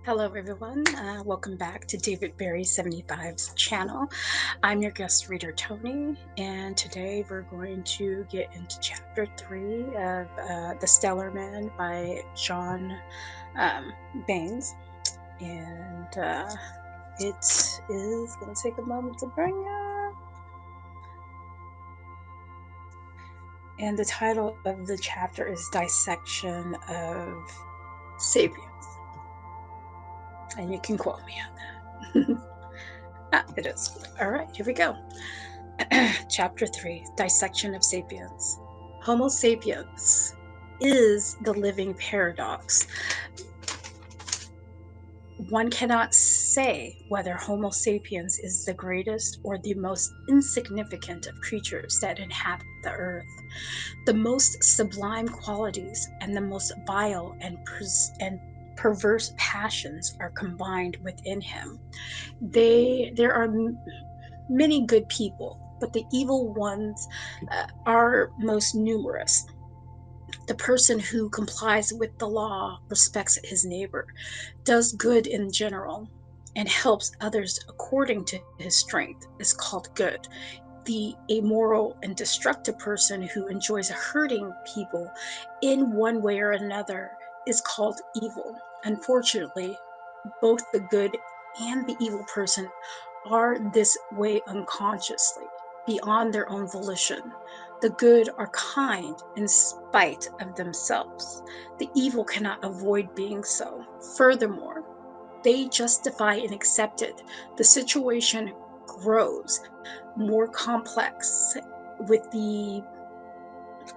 Hello, everyone. Welcome back to David Berry 75's channel. I'm your guest reader, Toni, and today we're going to get into chapter 3 of The Stellar Man by John Baines. And it is going to take a moment to bring up. And the title of the chapter is Dissection of Sapiens. And you can quote me on that. It is. All right, here we go. Chapter 3, Dissection of Sapiens. Homo sapiens is the living paradox. One cannot say whether Homo sapiens is the greatest or the most insignificant of creatures that inhabit the earth. The most sublime qualities and the most vile and perverse passions are combined within him. There are many good people, but the evil ones are most numerous. The person who complies with the law, respects his neighbor, does good in general, and helps others according to his strength is called good. The amoral and destructive person who enjoys hurting people in one way or another is called evil. Unfortunately, both the good and the evil person are this way unconsciously, beyond their own volition. The good are kind in spite of themselves. The evil cannot avoid being so. Furthermore, they justify and accept it. The situation grows more complex with the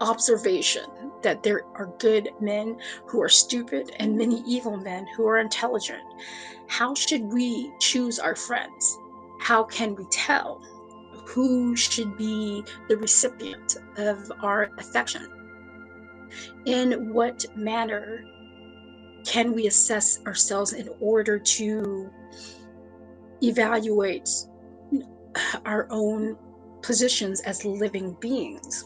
observation that there are good men who are stupid and many evil men who are intelligent. How should we choose our friends? How can we tell who should be the recipient of our affection? In what manner can we assess ourselves in order to evaluate our own positions as living beings?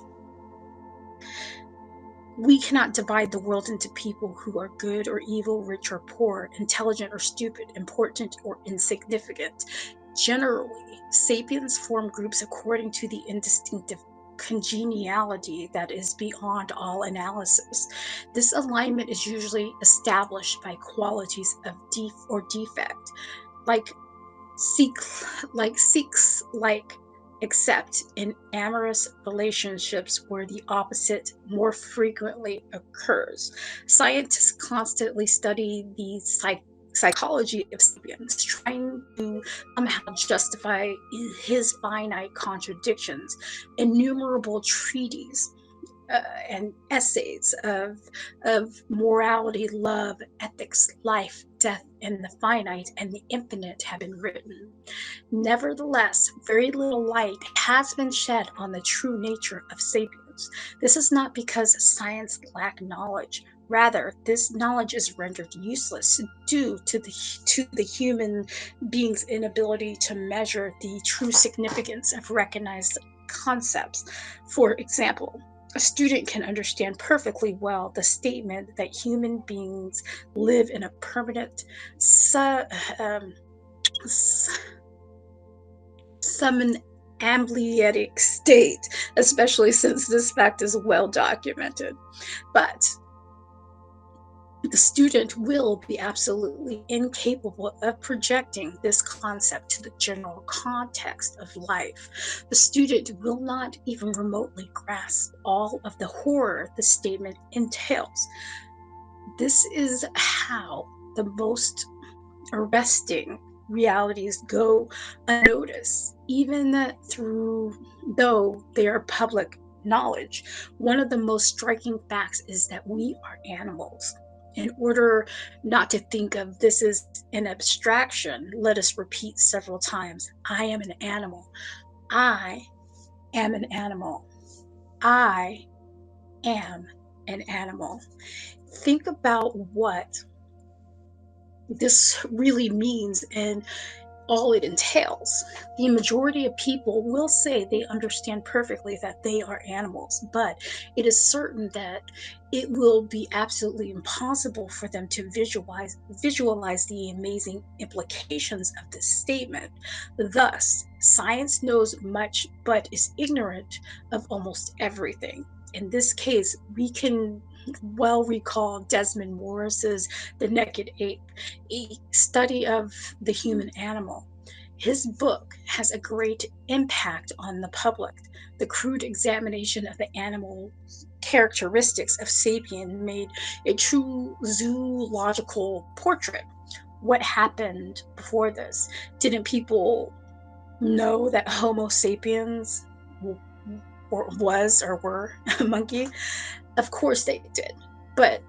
We cannot divide the world into people who are good or evil, rich or poor, intelligent or stupid, important or insignificant. Generally, sapiens form groups according to the instinctive congeniality that is beyond all analysis. This alignment is usually established by qualities of defect, like except in amorous relationships where the opposite more frequently occurs. Scientists constantly study the psychology of sapiens, trying to somehow justify his finite contradictions. Innumerable treatises and essays of morality, love, ethics, life, death, and the finite and the infinite have been written. Nevertheless, very little light has been shed on the true nature of sapiens. This is not because science lacks knowledge. Rather, this knowledge is rendered useless due to the human being's inability to measure the true significance of recognized concepts. For example, a student can understand perfectly well the statement that human beings live in a permanent somnambulic state, especially since this fact is well documented. But the student will be absolutely incapable of projecting this concept to the general context of life. The student will not even remotely grasp all of the horror the statement entails. This is how the most arresting realities go unnoticed, even though they are public knowledge. One of the most striking facts is that we are animals. In order not to think of this as an abstraction, let us repeat several times: I am an animal. I am an animal. I am an animal. Think about what this really means, and all it entails. The majority of people will say they understand perfectly that they are animals, but it is certain that it will be absolutely impossible for them to visualize the amazing implications of this statement. Thus, science knows much but is ignorant of almost everything. In this case, we can well recall Desmond Morris's The Naked Ape, a study of the human animal. His book has a great impact on the public. The crude examination of the animal characteristics of Sapien made a true zoological portrait. What happened before this? Didn't people know that Homo sapiens or was or were a monkey? Of course they did. But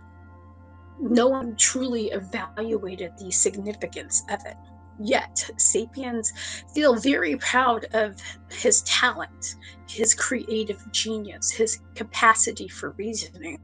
no one truly evaluated the significance of it. Yet, Sapiens feel very proud of his talent, his creative genius, his capacity for reasoning,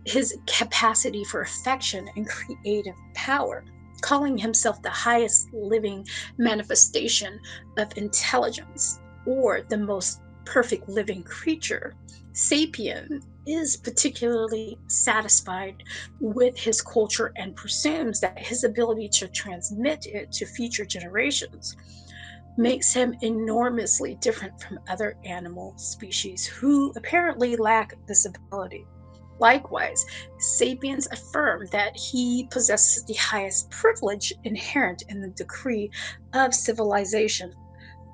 his capacity for affection and creative power, calling himself the highest living manifestation of intelligence or the most perfect living creature. Sapien is particularly satisfied with his culture and presumes that his ability to transmit it to future generations makes him enormously different from other animal species who apparently lack this ability. Likewise, Sapiens affirm that he possesses the highest privilege inherent in the decree of civilization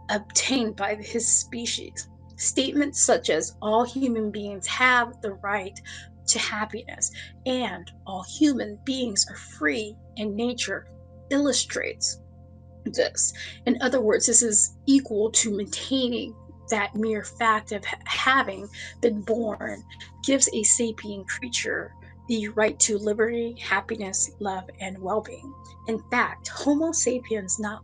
obtained by his species. Statements such as all human beings have the right to happiness and all human beings are free in nature illustrates this. In other words, this is equal to maintaining that mere fact of having been born gives a sapient creature the right to liberty, happiness, love, and well being. In fact, Homo sapiens not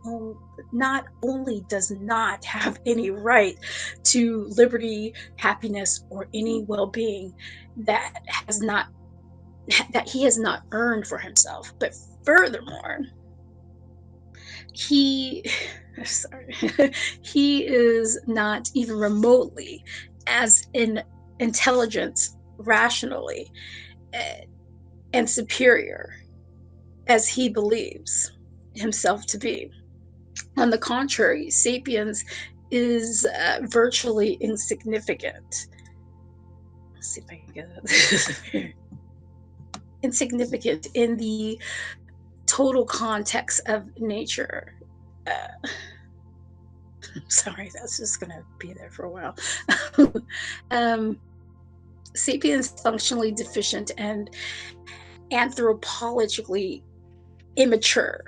only does not have any right to liberty, happiness, or any well being that has not that he has not earned for himself, but furthermore, he sorry, he is not even remotely as in intelligence rationally uh, and superior as he believes himself to be. On the contrary, Sapiens is virtually insignificant. Let's see if I can get it. Insignificant in the total context of nature. Sorry, that's just going to be there for a while. um, Sapiens functionally deficient and anthropologically immature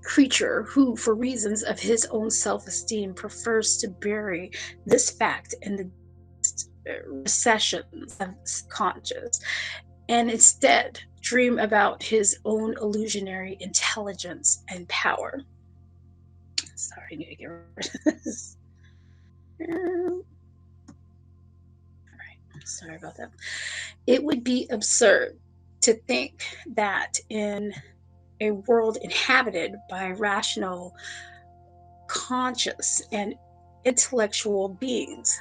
creature who, for reasons of his own self esteem, prefers to bury this fact in the recessions of conscious and instead dream about his own illusionary intelligence and power. Sorry, I need to get rid of this. Sorry about that. It would be absurd to think that in a world inhabited by rational, conscious, and intellectual beings,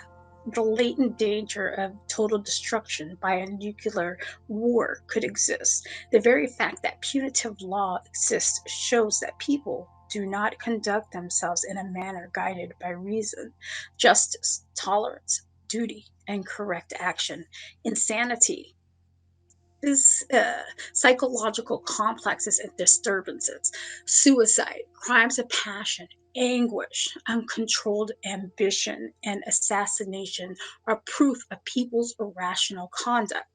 the latent danger of total destruction by a nuclear war could exist. The very fact that punitive law exists shows that people do not conduct themselves in a manner guided by reason, justice, tolerance, duty, and correct action. Insanity is psychological complexes and disturbances, suicide, crimes of passion, anguish, uncontrolled ambition, and assassination are proof of people's irrational conduct.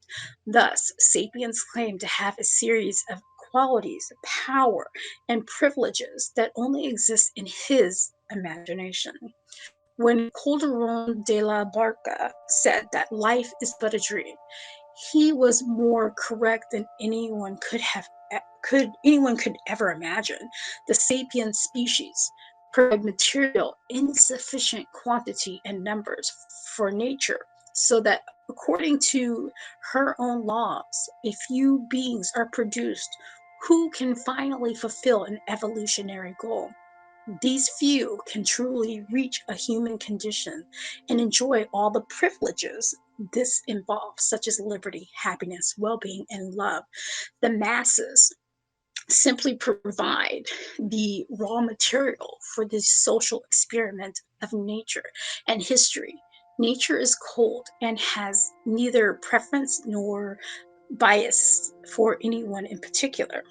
Thus, sapiens claim to have a series of qualities, power, and privileges that only exist in his imagination. When Calderon de la Barca said that life is but a dream, he was more correct than anyone could ever imagine. The sapient species provide material in sufficient quantity and numbers for nature, so that according to her own laws, a few beings are produced who can finally fulfill an evolutionary goal. These few can truly reach a human condition and enjoy all the privileges this involves, such as liberty, happiness, well being, and love. The masses simply provide the raw material for this social experiment of nature and history. Nature is cold and has neither preference nor bias for anyone in particular.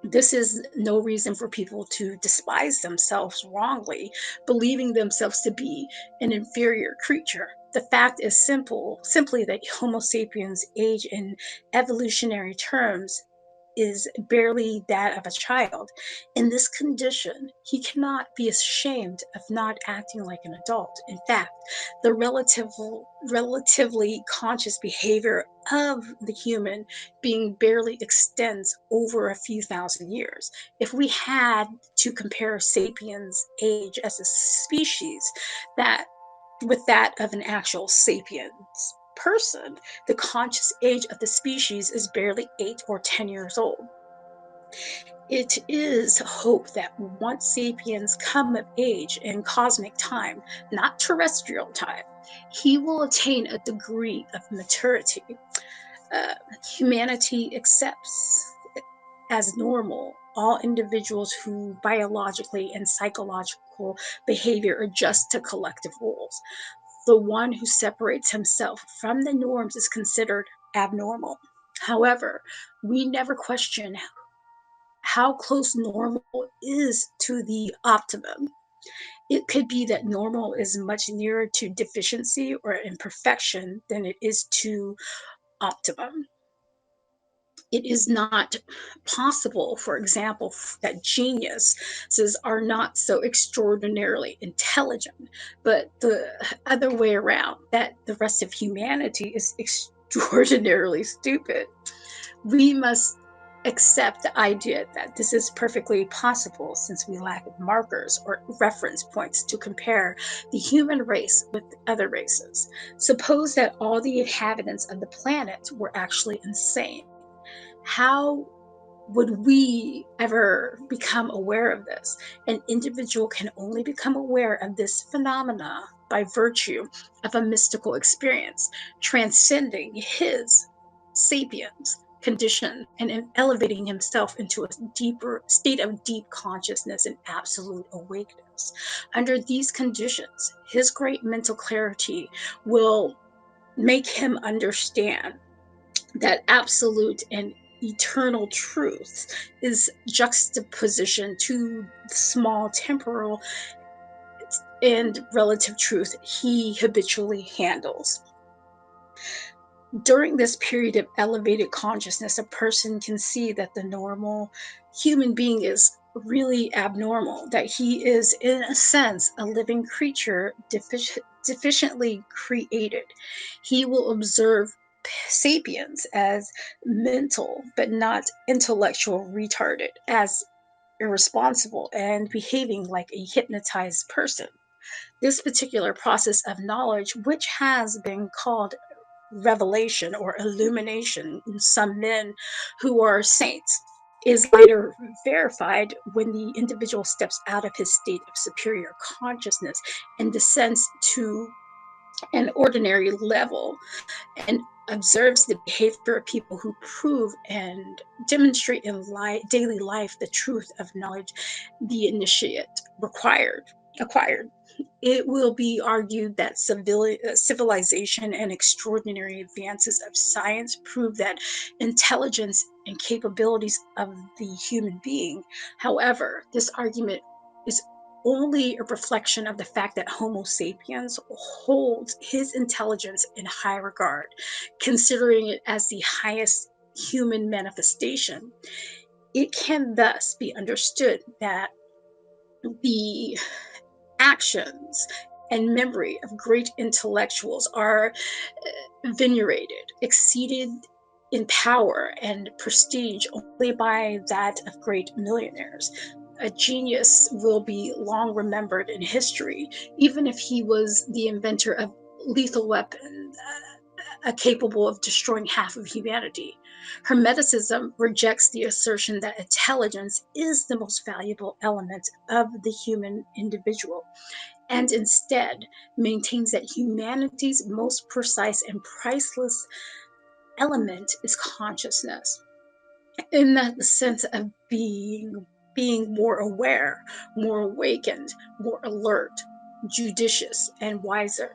This is no reason for people to despise themselves wrongly, believing themselves to be an inferior creature. The fact is simply that Homo sapiens age in evolutionary terms is barely that of a child. In this condition, he cannot be ashamed of not acting like an adult. In fact, the relatively conscious behavior of the human being barely extends over a few thousand years. If we had to compare sapiens' age as a species that with that of an actual sapiens person, the conscious age of the species is barely 8 or 10 years old. It is hope that once sapiens come of age in cosmic time, not terrestrial time, he will attain a degree of maturity. uh, Humanity accepts as normal all individuals who biologically and psychological behavior adjust to collective rules. The one who separates himself from the norms is considered abnormal. However, we never question how close normal is to the optimum. It could be that normal is much nearer to deficiency or imperfection than it is to optimum. It is not possible, for example, that geniuses are not so extraordinarily intelligent, but the other way around, that the rest of humanity is extraordinarily stupid. We must accept the idea that this is perfectly possible since we lack markers or reference points to compare the human race with other races. Suppose that all the inhabitants of the planet were actually insane. How would we ever become aware of this? An individual can only become aware of this phenomena by virtue of a mystical experience, transcending his sapiens condition and elevating himself into a deeper state of deep consciousness and absolute awakeness. Under these conditions, his great mental clarity will make him understand that absolute and eternal truth is juxtaposition to small temporal and relative truth he habitually handles. During this period of elevated consciousness, a person can see that the normal human being is really abnormal, that he is, in a sense, a living creature deficiently created. He will observe sapiens as mental but not intellectual retarded, as irresponsible and behaving like a hypnotized person. This particular process of knowledge, which has been called revelation or illumination in some men who are saints, is later verified when the individual steps out of his state of superior consciousness and descends to an ordinary level and observes the behavior of people who prove and demonstrate in daily life the truth of knowledge the initiate required acquired. It will be argued that civilization and extraordinary advances of science prove that intelligence and capabilities of the human being. However, this argument is only a reflection of the fact that Homo sapiens holds his intelligence in high regard, considering it as the highest human manifestation. It can thus be understood that the actions and memory of great intellectuals are venerated, exceeded in power and prestige only by that of great millionaires. A genius will be long remembered in history, even if he was the inventor of lethal weapons. capable of destroying half of humanity. Hermeticism rejects the assertion that intelligence is the most valuable element of the human individual, and instead maintains that humanity's most precise and priceless element is consciousness, in the sense of being more aware, more awakened, more alert, judicious, and wiser.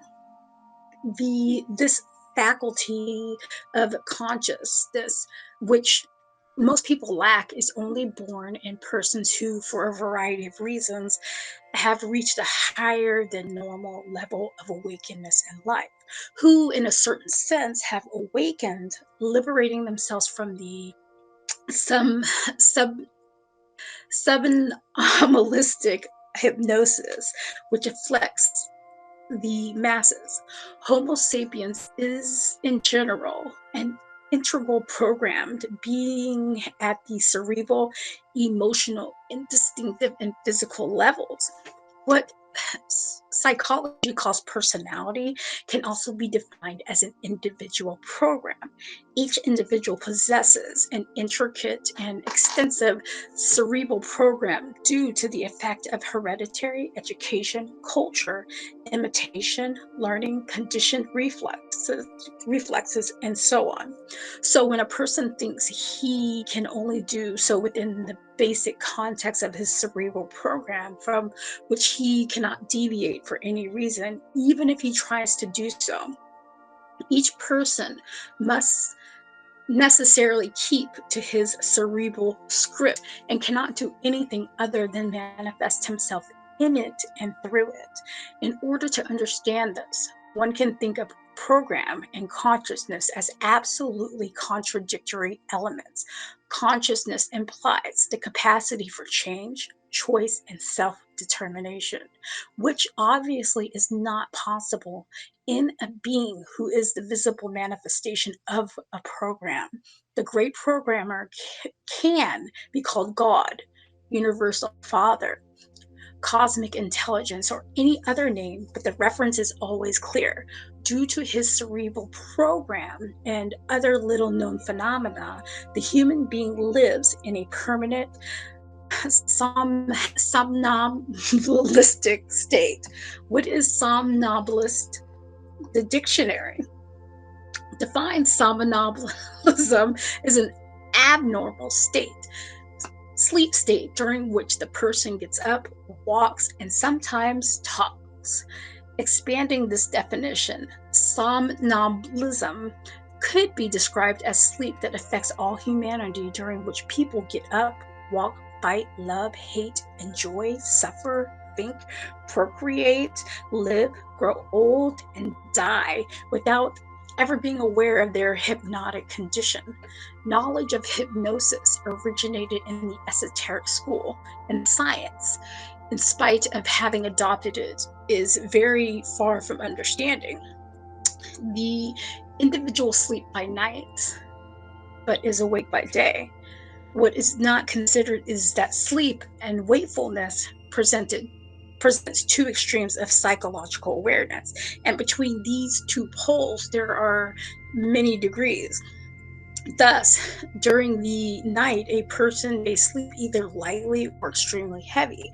This faculty of consciousness, which most people lack, is only born in persons who, for a variety of reasons, have reached a higher than normal level of awakeness in life, who, in a certain sense, have awakened, liberating themselves from the some sub subanomalistic hypnosis which afflicts the masses. Homo sapiens is, in general, an integral programmed being at the cerebral, emotional, instinctive, and physical levels. What psychology calls personality can also be defined as an individual program. Each individual possesses an intricate and extensive cerebral program due to the effect of hereditary, education, culture, imitation, learning, conditioned reflexes, and so on. So when a person thinks he can only do so within the basic context of his cerebral program, from which he cannot deviate for any reason, even if he tries to do so, each person must necessarily keep to his cerebral script and cannot do anything other than manifest himself in it and through it. In order to understand this, one can think of program and consciousness as absolutely contradictory elements. Consciousness implies the capacity for change, choice, and self determination, which obviously is not possible in a being who is the visible manifestation of a program. The great programmer can be called God, universal father, cosmic intelligence, or any other name, but the reference is always clear. Due to his cerebral program and other little known phenomena, the human being lives in a permanent somnambulistic state. What is somnambulist? The dictionary defines somnambulism as an abnormal sleep state during which the person gets up, walks, and sometimes talks. Expanding this definition, somnambulism could be described as sleep that affects all humanity, during which people get up, walk, fight, love, hate, enjoy, suffer, think, procreate, live, grow old, and die without ever being aware of their hypnotic condition. Knowledge of hypnosis originated in the esoteric school, and science, in spite of having adopted it, is very far from understanding. The individual sleep by night, but is awake by day. What is not considered is that sleep and wakefulness presents two extremes of psychological awareness, and between these two poles there are many degrees. Thus, during the night, a person may sleep either lightly or extremely heavy.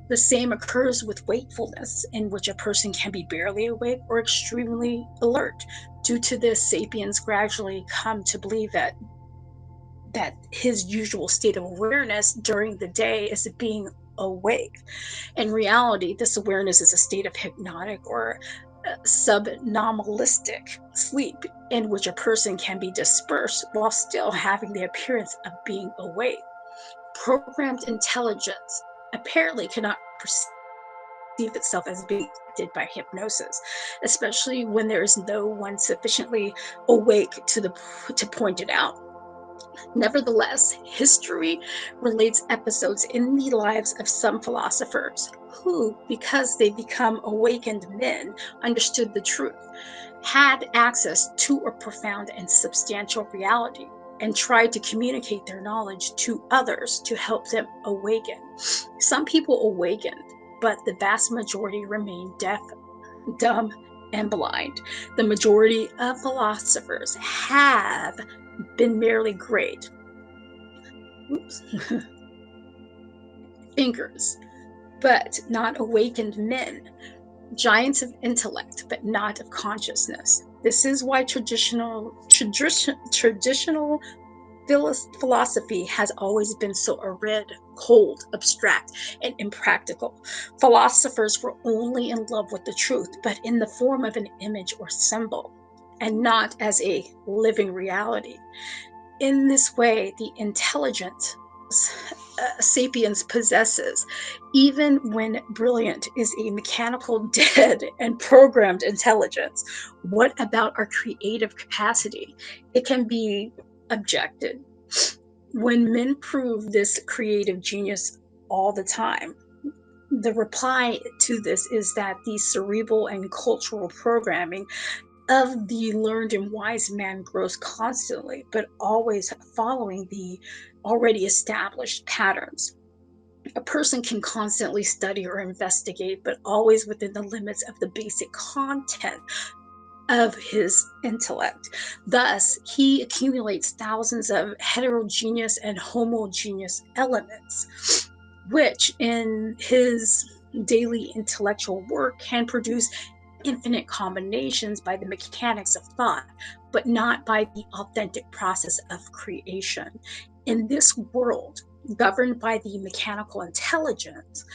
The same occurs with wakefulness, in which a person can be barely awake or extremely alert. Due to this, Sapiens gradually come to believe that his usual state of awareness during the day is being awake. In reality, this awareness is a state of hypnotic or subnomalistic sleep, in which a person can be dispersed while still having the appearance of being awake. Programmed intelligence apparently cannot perceive itself as being affected by hypnosis, especially when there is no one sufficiently awake to point it out. Nevertheless, history relates episodes in the lives of some philosophers who, because they become awakened men, understood the truth, had access to a profound and substantial reality, and tried to communicate their knowledge to others to help them awaken. Some people awakened, but the vast majority remained deaf, dumb, and blind. The majority of philosophers have been merely great oops, thinkers, but not awakened men, giants of intellect, but not of consciousness. This is why traditional philosophy has always been so arid, cold, abstract, and impractical. Philosophers were only in love with the truth, but in the form of an image or symbol, and not as a living reality. In this way, the intelligence Sapiens possesses, even when brilliant, is a mechanical, dead, and programmed intelligence. What about our creative capacity? It can be objected. When men prove this creative genius all the time, the reply to this is that the cerebral and cultural programming of the learned and wise man grows constantly, but always following the already established patterns. A person can constantly study or investigate, but always within the limits of the basic content of his intellect. Thus, he accumulates thousands of heterogeneous and homogeneous elements, which in his daily intellectual work can produce infinite combinations by the mechanics of thought, but not by the authentic process of creation. In this world, governed by the mechanical intelligence,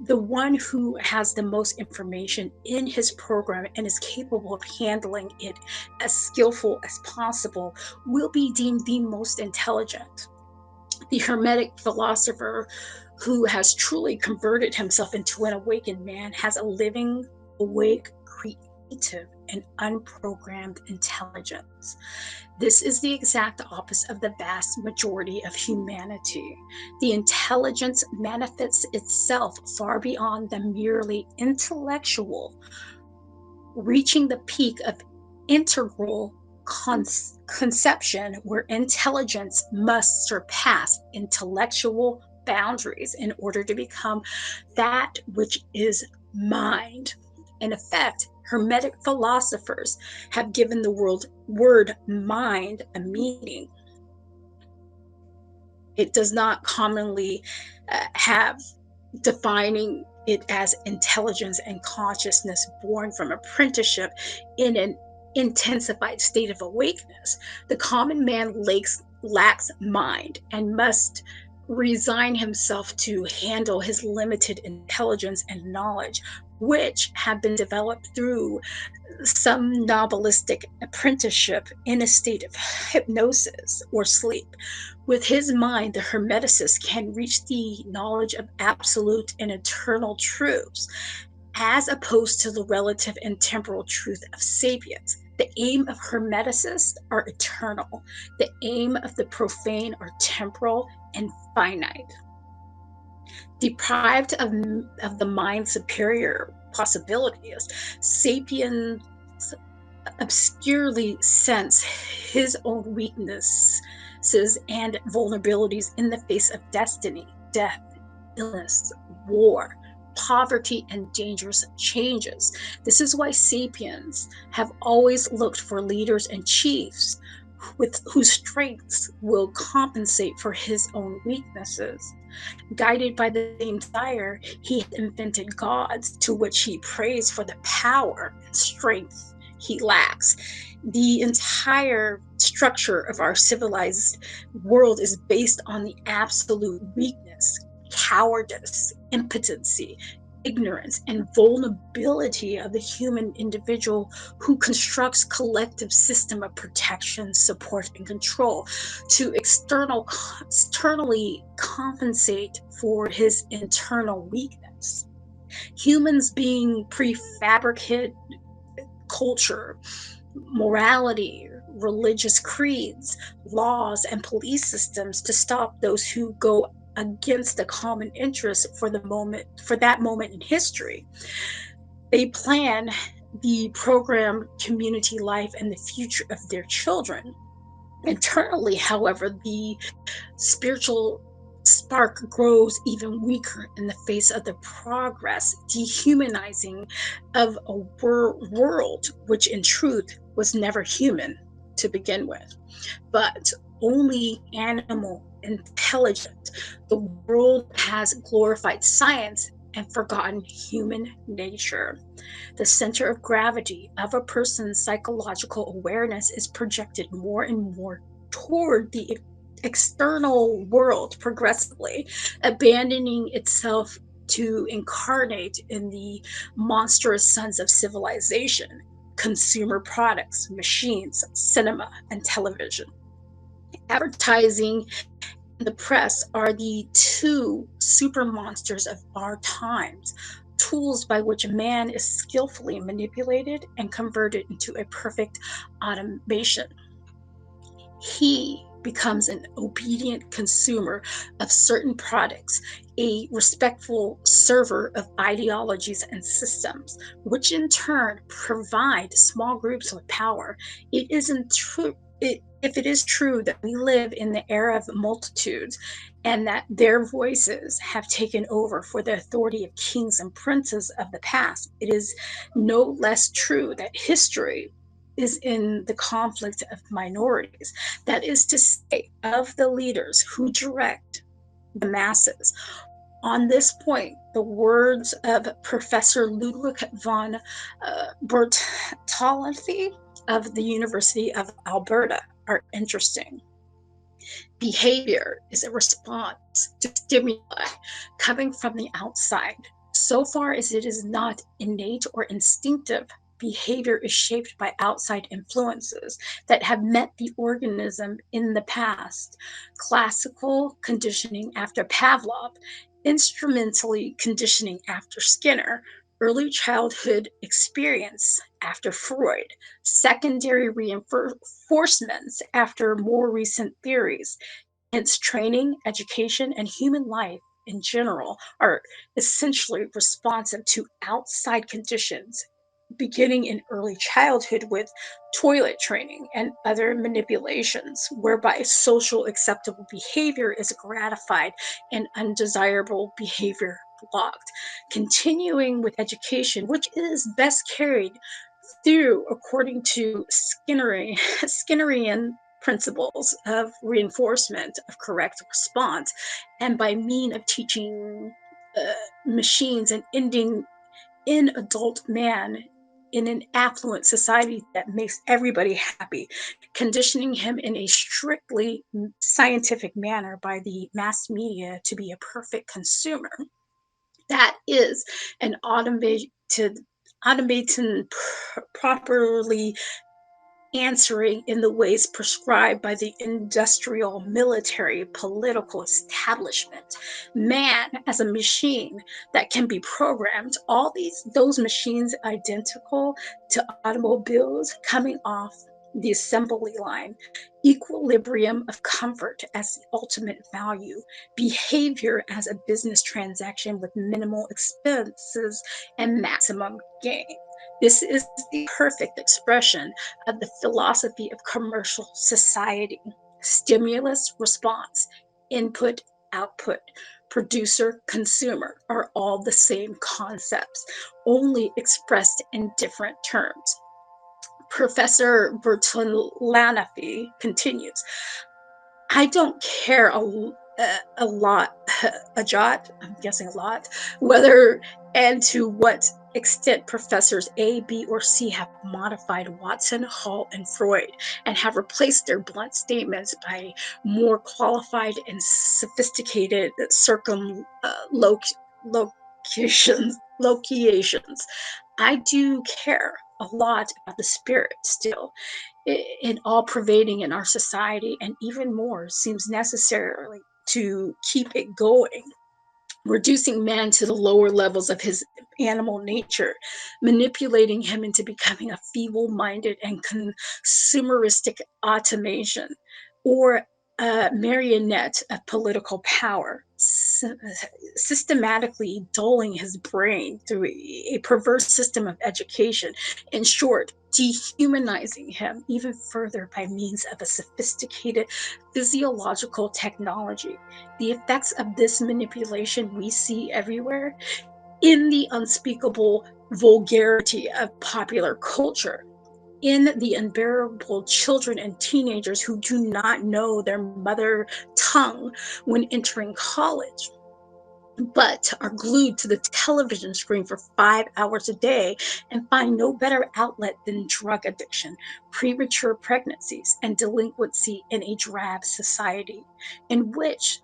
the one who has the most information in his program and is capable of handling it as skillful as possible will be deemed the most intelligent. The Hermetic philosopher who has truly converted himself into an awakened man has a living, awake, creative, and unprogrammed intelligence. This is the exact opposite of the vast majority of humanity. The intelligence manifests itself far beyond the merely intellectual, reaching the peak of integral conception where intelligence must surpass intellectual boundaries in order to become that which is mind. In effect, Hermetic philosophers have given the word mind a meaning. It does not commonly have defining it as intelligence and consciousness born from apprenticeship in an intensified state of awakeness. The common man lacks mind and must resign himself to handle his limited intelligence and knowledge, which have been developed through some novelistic apprenticeship in a state of hypnosis or sleep. With his mind, the Hermeticist can reach the knowledge of absolute and eternal truths, as opposed to the relative and temporal truth of sapiens. The aim of Hermeticists are eternal. The aim of the profane are temporal and finite. Deprived of the mind's superior possibilities, sapiens obscurely sense his own weaknesses and vulnerabilities in the face of destiny, death, illness, war, poverty, and dangerous changes. This is why sapiens have always looked for leaders and chiefs with whose strengths will compensate for his own weaknesses. Guided by the same desire, he invented gods to which he prays for the power and strength he lacks. The entire structure of our civilized world is based on the absolute weakness, cowardice, impotency, ignorance, and vulnerability of the human individual who constructs collective system of protection, support, and control to externally compensate for his internal weakness. Humans being prefabricated culture, morality, religious creeds, laws, and police systems to stop those who go against the common interest for that moment in history. They plan the program community life and the future of their children. Internally, however, the spiritual spark grows even weaker in the face of the progress, dehumanizing of a world which in truth was never human to begin with, but only animal intelligent. The world has glorified science and forgotten human nature. The center of gravity of a person's psychological awareness is projected more and more toward the external world progressively, abandoning itself to incarnate in the monstrous sons of civilization, consumer products, machines, cinema, and television. Advertising and the press are the two super monsters of our times, tools by which man is skillfully manipulated and converted into a perfect automation. He becomes an obedient consumer of certain products, a respectful server of ideologies and systems, which in turn provide small groups with power. It isn't true. If it is true that we live in the era of multitudes and that their voices have taken over for the authority of kings and princes of the past, it is no less true that history is in the conflict of minorities. That is to say, of the leaders who direct the masses. On this point, the words of Professor Ludwig von Bertalanffy of the University of Alberta are interesting. Behavior is a response to stimuli coming from the outside. So far as it is not innate or instinctive, behavior is shaped by outside influences that have met the organism in the past. Classical conditioning after Pavlov, instrumentally conditioning after Skinner, early childhood experience after Freud, secondary reinforcements after more recent theories. Hence, training, education, and human life in general are essentially responsive to outside conditions, beginning in early childhood with toilet training and other manipulations, whereby social acceptable behavior is gratified and undesirable behavior blocked. Continuing with education, which is best carried through according to Skinnerian principles of reinforcement of correct response, and by mean of teaching machines and ending in adult man in an affluent society that makes everybody happy, conditioning him in a strictly scientific manner by the mass media to be a perfect consumer. That is an automaton properly answering in the ways prescribed by the industrial, military, political establishment. Man as a machine that can be programmed, all those machines identical to automobiles coming off the assembly line, equilibrium of comfort as the ultimate value, behavior as a business transaction with minimal expenses and maximum gain. This is the perfect expression of the philosophy of commercial society. Stimulus, response, input, output, producer, consumer are all the same concepts, only expressed in different terms. Professor Bertalanffy continues, I don't care a lot, a jot, I'm guessing a lot, whether and to what extent professors A, B, or C have modified Watson, Hall, and Freud and have replaced their blunt statements by more qualified and sophisticated locutions. I do care a lot about the spirit still, in all pervading in our society, and even more seems necessary to keep it going, reducing man to the lower levels of his animal nature, manipulating him into becoming a feeble minded and consumeristic automation or a marionette of political power. systematically dulling his brain through a perverse system of education. In short, dehumanizing him even further by means of a sophisticated physiological technology. The effects of this manipulation we see everywhere in the unspeakable vulgarity of popular culture, in the unbearable children and teenagers who do not know their mother tongue when entering college, but are glued to the television screen for 5 hours a day and find no better outlet than drug addiction, premature pregnancies, and delinquency in a drab society in which,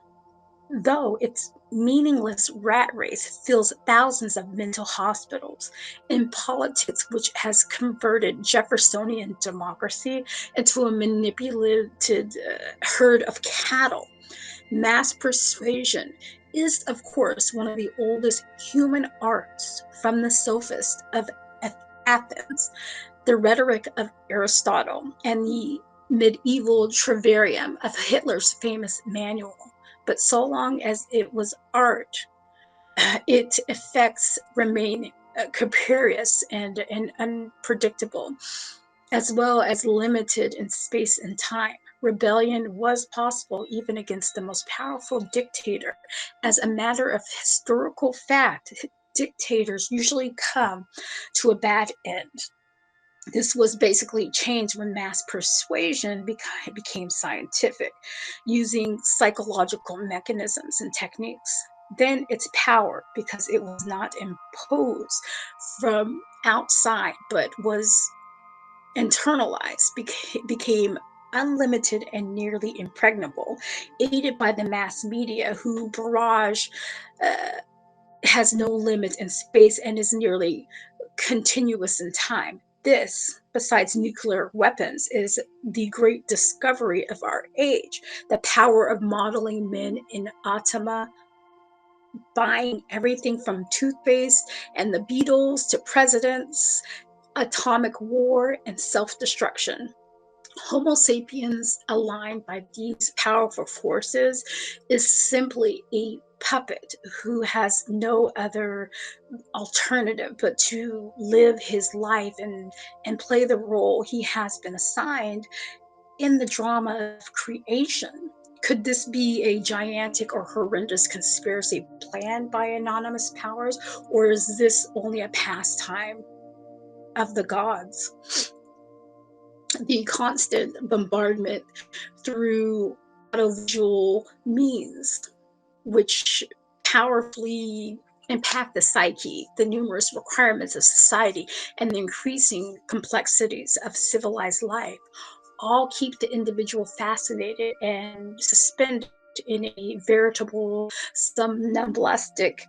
though its meaningless rat race fills thousands of mental hospitals, in politics which has converted Jeffersonian democracy into a manipulated herd of cattle, mass persuasion is, of course, one of the oldest human arts from the sophist of Athens, the rhetoric of Aristotle, and the medieval trivarium of Hitler's famous manual. But so long as it was art, its effects remain capricious and unpredictable, as well as limited in space and time. Rebellion was possible even against the most powerful dictator. As a matter of historical fact, dictators usually come to a bad end. This was basically changed when mass persuasion became scientific, using psychological mechanisms and techniques. Then its power, because it was not imposed from outside but was internalized, became unlimited and nearly impregnable, aided by the mass media, who barrage uh, has no limit in space and is nearly continuous in time. This, besides nuclear weapons, is the great discovery of our age, the power of modeling men in automa, buying everything from toothpaste and the Beatles to presidents, atomic war, and self destruction. Homo sapiens, aligned by these powerful forces, is simply a puppet who has no other alternative but to live his life and play the role he has been assigned in the drama of creation. Could this be a gigantic or horrendous conspiracy planned by anonymous powers, or is this only a pastime of the gods? The constant bombardment through audiovisual means, which powerfully impact the psyche, the numerous requirements of society, and the increasing complexities of civilized life, all keep the individual fascinated and suspended in a veritable somnambulistic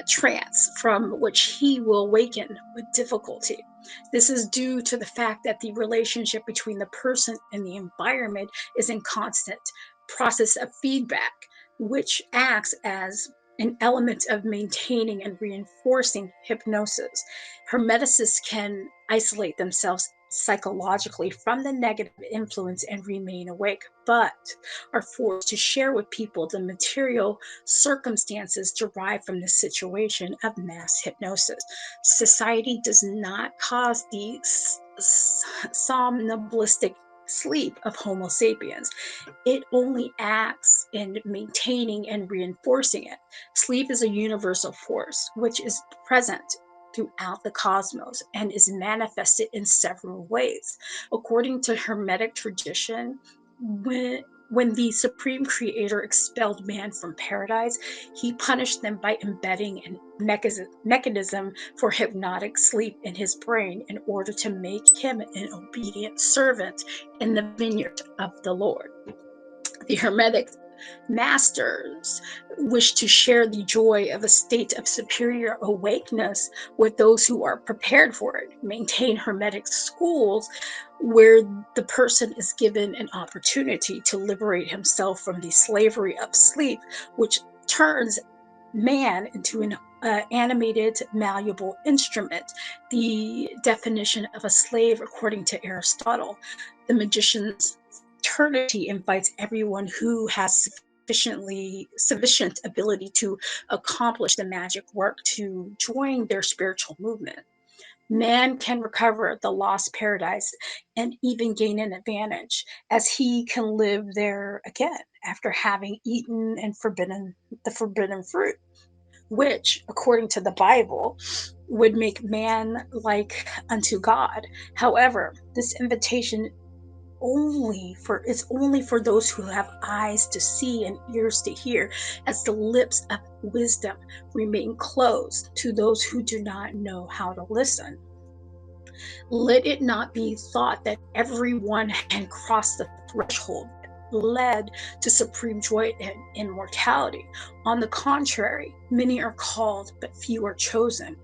trance from which he will awaken with difficulty. This is due to the fact that the relationship between the person and the environment is in constant process of feedback, which acts as an element of maintaining and reinforcing hypnosis. Hermeticists can isolate themselves psychologically from the negative influence and remain awake, but are forced to share with people the material circumstances derived from the situation of mass hypnosis. Society does not cause the somnambulistic sleep of Homo sapiens. It only acts in maintaining and reinforcing it. Sleep is a universal force which is present throughout the cosmos and is manifested in several ways. According to Hermetic tradition, when the supreme creator expelled man from paradise, he punished them by embedding a mechanism for hypnotic sleep in his brain in order to make him an obedient servant in the vineyard of the Lord. The Hermetic masters wish to share the joy of a state of superior awakeness with those who are prepared for it, maintain Hermetic schools where the person is given an opportunity to liberate himself from the slavery of sleep, which turns man into an animated, malleable instrument. The definition of a slave, according to Aristotle, the magician's fraternity invites everyone who has sufficient ability to accomplish the magic work to join their spiritual movement. Man can recover the lost paradise and even gain an advantage, as he can live there again after having eaten and forbidden the forbidden fruit, which, according to the Bible, would make man like unto God. However, this invitation only for those who have eyes to see and ears to hear, as the lips of wisdom remain closed to those who do not know how to listen. Let it not be thought that everyone can cross the threshold that led to supreme joy and immortality. On the contrary, many are called, but few are chosen.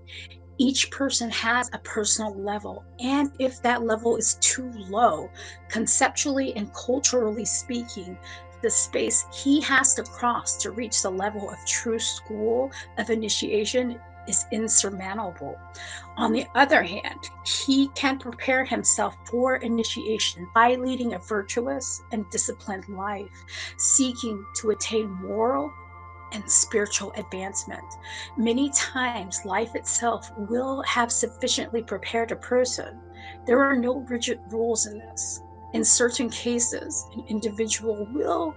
Each person has a personal level, and if that level is too low, conceptually and culturally speaking, the space he has to cross to reach the level of true school of initiation is insurmountable. On the other hand, he can prepare himself for initiation by leading a virtuous and disciplined life, seeking to attain moral and spiritual advancement. Many times, life itself will have sufficiently prepared a person. There are no rigid rules in this. In certain cases, an individual will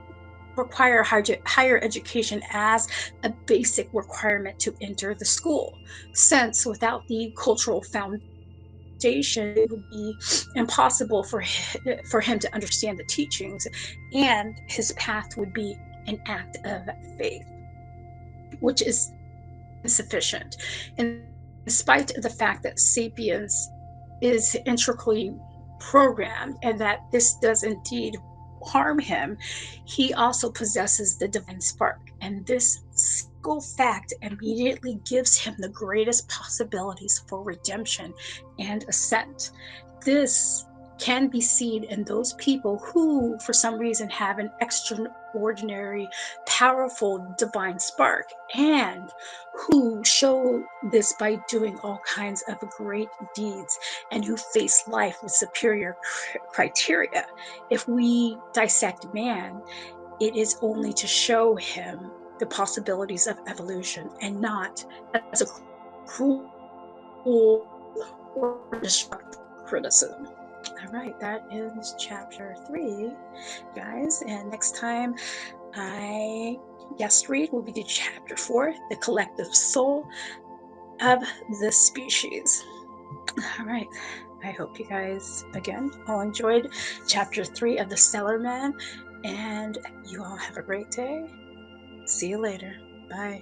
require higher education as a basic requirement to enter the school, since without the cultural foundation, it would be impossible for him to understand the teachings, and his path would be an act of faith, which is insufficient. In spite of the fact that Sapiens is intricately programmed and that this does indeed harm him, he also possesses the divine spark. And this single fact immediately gives him the greatest possibilities for redemption and ascent. This can be seen in those people who, for some reason, have an extraordinary, powerful divine spark, and who show this by doing all kinds of great deeds, and who face life with superior criteria. If we dissect man, it is only to show him the possibilities of evolution and not as a cruel or destructive criticism. All right, that is chapter 3, guys. And next time I guest read will be the chapter 4, the collective soul of the species. All right. I hope you guys, again, all enjoyed chapter 3 of The Stellar Man, and you all have a great day. See you later. Bye.